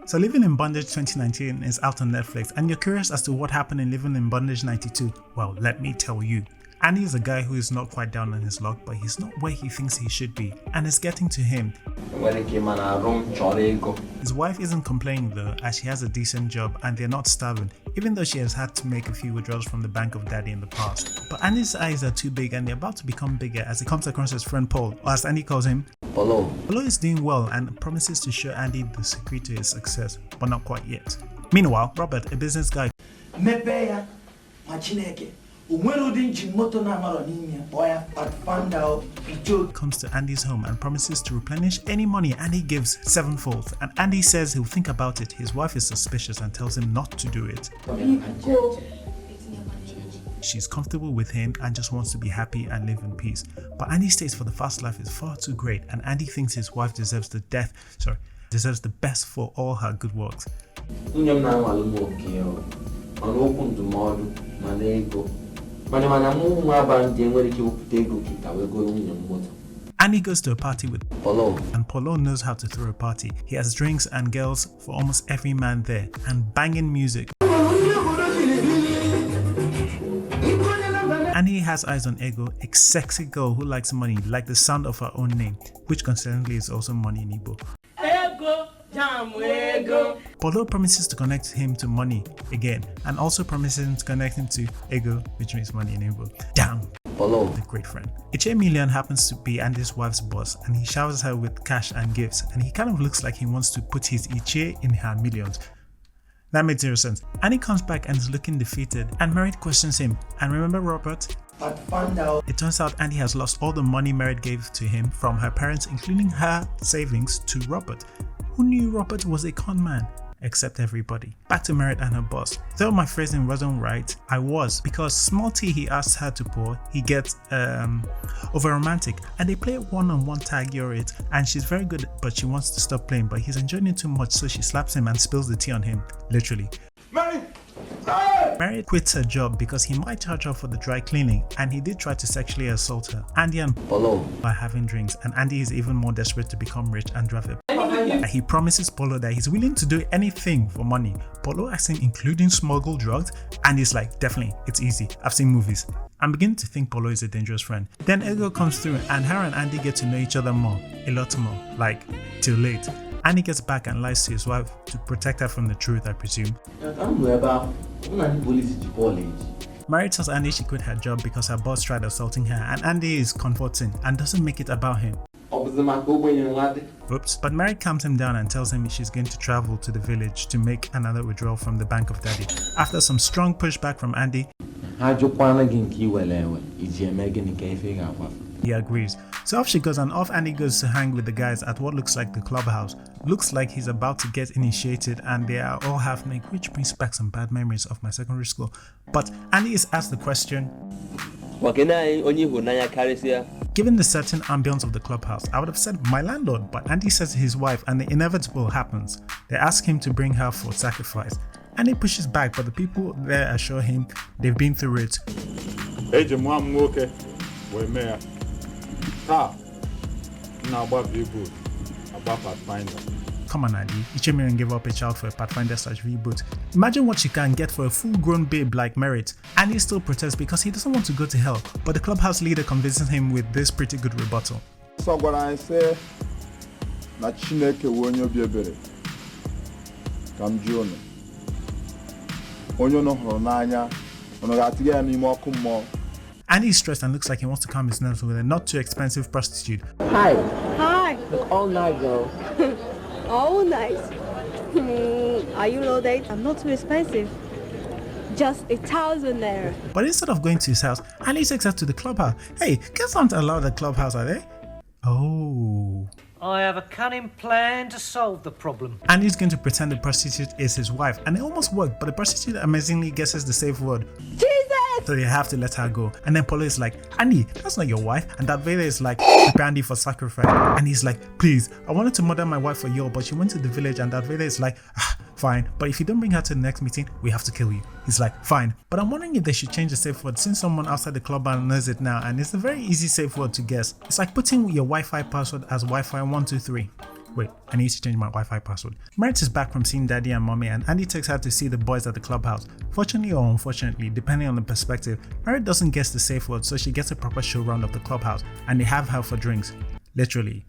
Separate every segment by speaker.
Speaker 1: So Living in Bondage 2019 is out on Netflix, and you're curious as to what happened in Living in Bondage 92? Well, let me tell you. Andy is a guy who is not quite down on his luck, but he's not where he thinks he should be, and it's getting to him. His wife isn't complaining though, as she has a decent job and they're not starving, even though she has had to make a few withdrawals from the bank of daddy in the past. But Andy's eyes are too big and they're about to become bigger as he comes across his friend Paul, or as Andy calls him, Polo. Polo is doing well and promises to show Andy the secret to his success, but not quite yet. Meanwhile, Robert, a business guy, comes to Andy's home and promises to replenish any money Andy gives sevenfold, and Andy says he'll think about it. His wife is suspicious and tells him not to do it. She's comfortable with him and just wants to be happy and live in peace. But Andy states for the fast life is far too great, and Andy thinks his wife deserves the best for all her good works. Andy goes to a party with Polo, and Polo knows how to throw a party. He has drinks and girls for almost every man there, and banging music. Andy has eyes on Ego, a sexy girl who likes money, like the sound of her own name, which coincidentally is also money in Igbo. Polo promises to connect him to money again, and also promises him to connect him to Ego, which means money in Igbo. Damn, Polo, the great friend. Iche Million happens to be Andy's wife's boss, and he showers her with cash and gifts, and he kind of looks like he wants to put his Iche in her millions. That made zero sense. Andy comes back and is looking defeated, and Merritt questions him. And remember Robert? But found out. It turns out Andy has lost all the money Merritt gave to him from her parents, including her savings, to Robert. Who knew Robert was a con man? Except everybody. Back to Merritt and her boss. Though my phrasing wasn't right, I was, because small tea he asks her to pour, he gets over romantic, and they play one-on-one tag you're it, and she's very good but she wants to stop playing, but he's enjoying it too much, so she slaps him and spills the tea on him, literally. Merritt quits her job because he might charge her for the dry cleaning, and he did try to sexually assault her. Andy and Polo are having drinks, and Andy is even more desperate to become rich and drive a He promises Polo that he's willing to do anything for money. Polo asks him, including smuggle drugs, and he's like, definitely, it's easy, I've seen movies. I'm beginning to think Polo is a dangerous friend. Then Ego comes through and her and Andy get to know each other more, a lot more, like till late. Andy gets back and lies to his wife to protect her from the truth, I presume. Mary tells Andy she quit her job because her boss tried assaulting her, and Andy is comforting and doesn't make it about him. Oops. But Mary calms him down and tells him she's going to travel to the village to make another withdrawal from the bank of daddy. After some strong pushback from Andy, he agrees. So off she goes, and off Andy goes to hang with the guys at what looks like the clubhouse. Looks like he's about to get initiated, and they are all half-naked, which brings back some bad memories of my secondary school. But Andy is asked the question, given the certain ambience of the clubhouse, I would have said my landlord, but Andy says his wife, and the inevitable happens. They ask him to bring her for sacrifice. Andy pushes back, but the people there assure him they've been through it. Come on, Andy, Ichemirin gave up a child for a Pathfinder/reboot. Imagine what you can get for a full-grown babe like Merritt. Andy still protests because he doesn't want to go to hell, but the clubhouse leader convinces him with this pretty good rebuttal. So what I say, na Chineke wonyo biebere. Kam Jono. Onyo no honanya, ono gatiga mi mo kummo. Andy's stressed and looks like he wants to calm his nerves with a not too expensive prostitute. Hi.
Speaker 2: Hi.
Speaker 1: Look all night, girl.
Speaker 2: All night. Are you loaded? I'm not too expensive. Just 1,000 naira.
Speaker 1: But instead of going to his house, Andy takes her to the clubhouse. Hey, girls aren't allowed at the clubhouse, are they? Oh.
Speaker 3: I have a cunning plan to solve the problem.
Speaker 1: Andy's going to pretend the prostitute is his wife, and it almost worked, but the prostitute amazingly guesses the safe word.
Speaker 2: Jesus!
Speaker 1: So they have to let her go. And then Polo is like, Andy, that's not your wife. And Darth Vader is like, prepare Andy for sacrifice. And he's like, please, I wanted to murder my wife for you, but she went to the village. And Darth Vader is like, fine, but if you don't bring her to the next meeting, we have to kill you. He's like, fine, but I'm wondering if they should change the safe word since someone outside the club knows it now, and it's a very easy safe word to guess. It's like putting your Wi-Fi password as Wi-Fi 123. Wait, I need to change my Wi-Fi password. Merit is back from seeing daddy and mommy, and Andy takes her to see the boys at the clubhouse. Fortunately or unfortunately, depending on the perspective, Merit doesn't guess the safe word, so she gets a proper show round of the clubhouse, and they have her for drinks. Literally.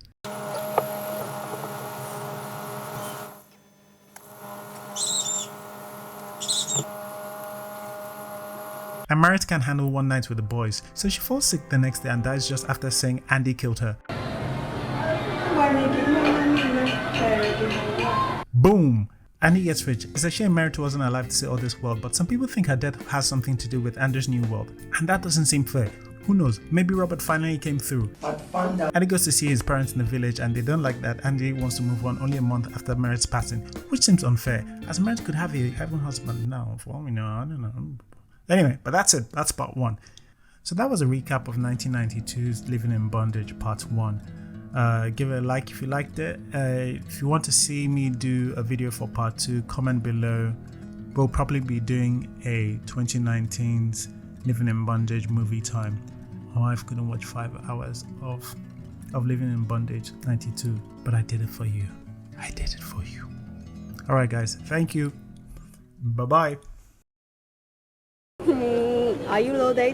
Speaker 1: And Merit can't handle one night with the boys, so she falls sick the next day and dies just after saying Andy killed her. Boom! Andy gets rich. It's a shame Merit wasn't alive to see all this world, but some people think her death has something to do with Andy's new world, and that doesn't seem fair. Who knows, maybe Robert finally came through. Andy goes to see his parents in the village, and they don't like that Andy wants to move on only a month after Merit's passing, which seems unfair, as Merit could have a heaven husband now, for all we know, I don't know. Anyway, but that's it, that's part 1. So that was a recap of 1992's Living in Bondage part 1. Give it a like if you liked it. If you want to see me do a video for part 2, comment below. We'll probably be doing a 2019's Living in Bondage movie time. My wife couldn't watch 5 hours of Living in Bondage 92, but I did it for you. I did it for you. Alright guys, thank you. Bye bye.
Speaker 2: Are you loaded?